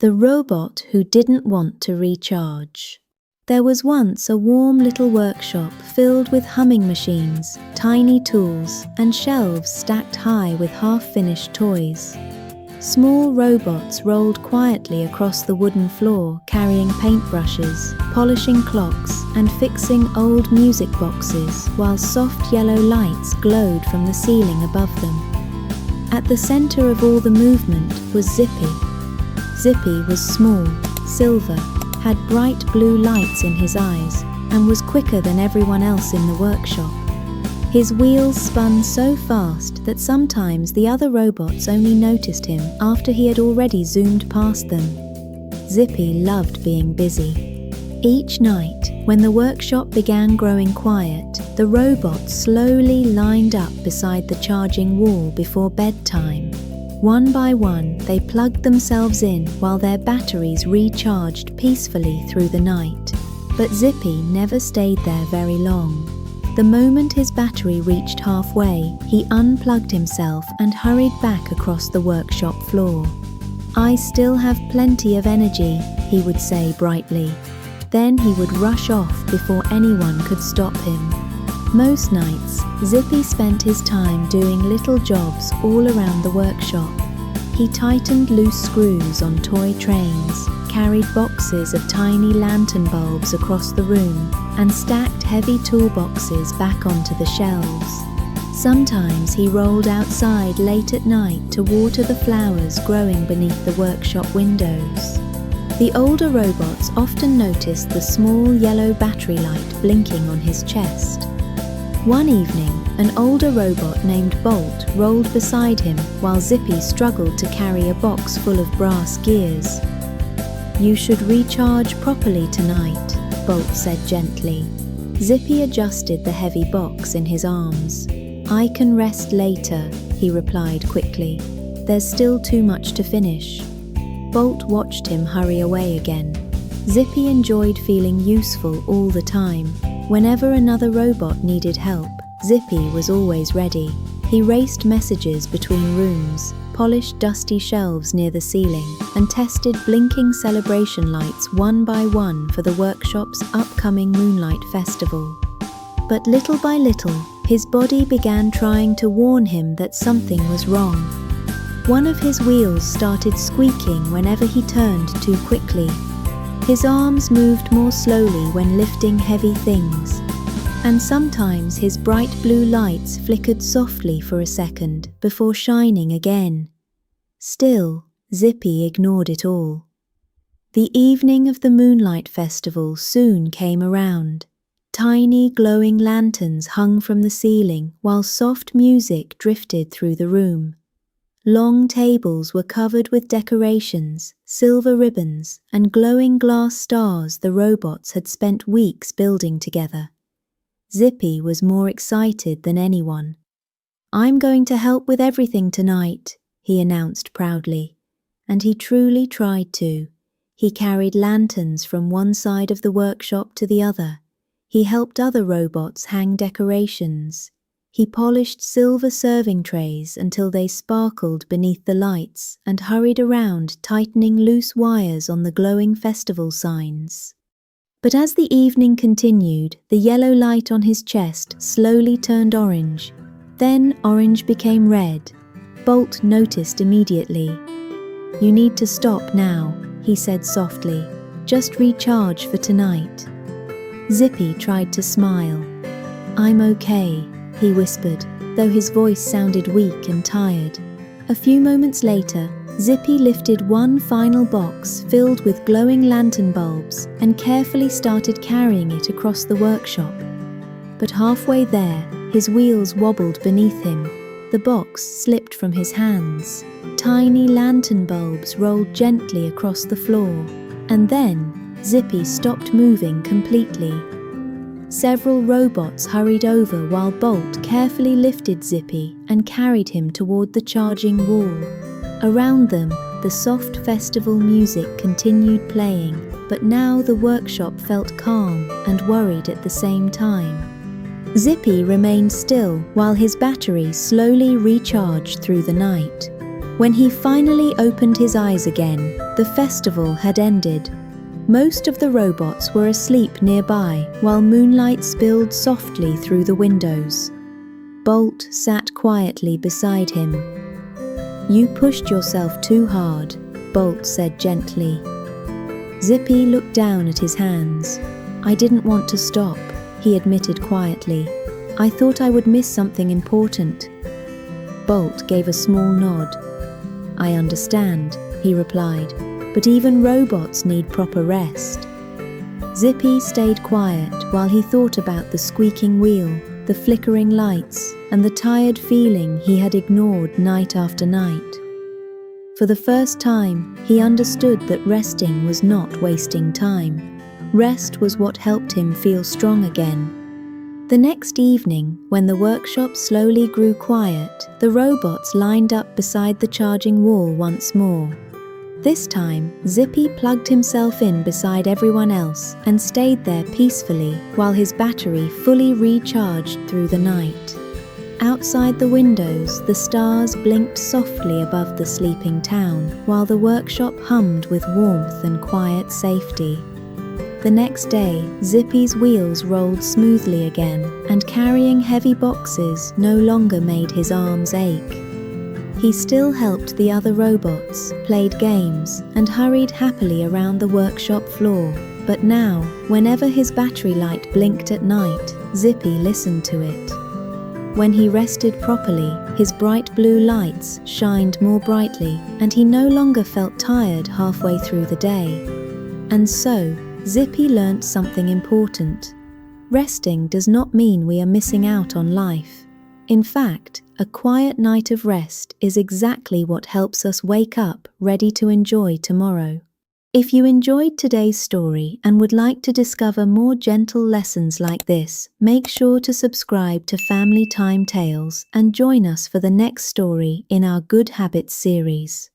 The robot who didn't want to recharge. There was once a warm little workshop filled with humming machines, tiny tools, and shelves stacked high with half-finished toys. Small robots rolled quietly across the wooden floor, carrying paintbrushes, polishing clocks, and fixing old music boxes, while soft yellow lights glowed from the ceiling above them. At the center of all the movement was Zippy. Zippy was small, silver, had bright blue lights in his eyes, and was quicker than everyone else in the workshop. His wheels spun so fast that sometimes the other robots only noticed him after he had already zoomed past them. Zippy loved being busy. Each night, when the workshop began growing quiet, the robots slowly lined up beside the charging wall before bedtime. One by one, they plugged themselves in while their batteries recharged peacefully through the night. But Zippy never stayed there very long. The moment his battery reached halfway, he unplugged himself and hurried back across the workshop floor. "I still have plenty of energy," he would say brightly. Then he would rush off before anyone could stop him. Most nights, Zippy spent his time doing little jobs all around the workshop. He tightened loose screws on toy trains, carried boxes of tiny lantern bulbs across the room, and stacked heavy toolboxes back onto the shelves. Sometimes he rolled outside late at night to water the flowers growing beneath the workshop windows. The older robots often noticed the small yellow battery light blinking on his chest. One evening, an older robot named Bolt rolled beside him while Zippy struggled to carry a box full of brass gears. "You should recharge properly tonight," Bolt said gently. Zippy adjusted the heavy box in his arms. "I can rest later," he replied quickly. "There's still too much to finish." Bolt watched him hurry away again. Zippy enjoyed feeling useful all the time. Whenever another robot needed help, Zippy was always ready. He raced messages between rooms, polished dusty shelves near the ceiling, and tested blinking celebration lights one by one for the workshop's upcoming Moonlight Festival. But little by little, his body began trying to warn him that something was wrong. One of his wheels started squeaking whenever he turned too quickly. His arms moved more slowly when lifting heavy things, and sometimes his bright blue lights flickered softly for a second before shining again. Still, Zippy ignored it all. The evening of the Moonlight Festival soon came around. Tiny glowing lanterns hung from the ceiling while soft music drifted through the room. Long tables were covered with decorations, silver ribbons, and glowing glass stars the robots had spent weeks building together. Zippy was more excited than anyone. "I'm going to help with everything tonight," he announced proudly. And he truly tried to. He carried lanterns from one side of the workshop to the other. He helped other robots hang decorations. He polished silver serving trays until they sparkled beneath the lights and hurried around tightening loose wires on the glowing festival signs. But as the evening continued, the yellow light on his chest slowly turned orange. Then orange became red. Bolt noticed immediately. "You need to stop now," he said softly. "Just recharge for tonight." Zippy tried to smile. "I'm okay," he whispered, though his voice sounded weak and tired. A few moments later, Zippy lifted one final box filled with glowing lantern bulbs and carefully started carrying it across the workshop. But halfway there, his wheels wobbled beneath him. The box slipped from his hands. Tiny lantern bulbs rolled gently across the floor, and then Zippy stopped moving completely. Several robots hurried over while Bolt carefully lifted Zippy and carried him toward the charging wall. Around them, the soft festival music continued playing, but now the workshop felt calm and worried at the same time. Zippy remained still while his battery slowly recharged through the night. When he finally opened his eyes again, the festival had ended. Most of the robots were asleep nearby, while moonlight spilled softly through the windows. Bolt sat quietly beside him. "You pushed yourself too hard," Bolt said gently. Zippy looked down at his hands. "I didn't want to stop," he admitted quietly. "I thought I would miss something important." Bolt gave a small nod. "I understand," he replied, "but even robots need proper rest." Zippy stayed quiet while he thought about the squeaking wheel, the flickering lights, and the tired feeling he had ignored night after night. For the first time, he understood that resting was not wasting time. Rest was what helped him feel strong again. The next evening, when the workshop slowly grew quiet, the robots lined up beside the charging wall once more. This time, Zippy plugged himself in beside everyone else and stayed there peacefully while his battery fully recharged through the night. Outside the windows, the stars blinked softly above the sleeping town, while the workshop hummed with warmth and quiet safety. The next day, Zippy's wheels rolled smoothly again, and carrying heavy boxes no longer made his arms ache. He still helped the other robots, played games, and hurried happily around the workshop floor. But now, whenever his battery light blinked at night, Zippy listened to it. When he rested properly, his bright blue lights shined more brightly, and he no longer felt tired halfway through the day. And so, Zippy learnt something important. Resting does not mean we are missing out on life. In fact, a quiet night of rest is exactly what helps us wake up ready to enjoy tomorrow. If you enjoyed today's story and would like to discover more gentle lessons like this, make sure to subscribe to Family Time Tales and join us for the next story in our Good Habits series.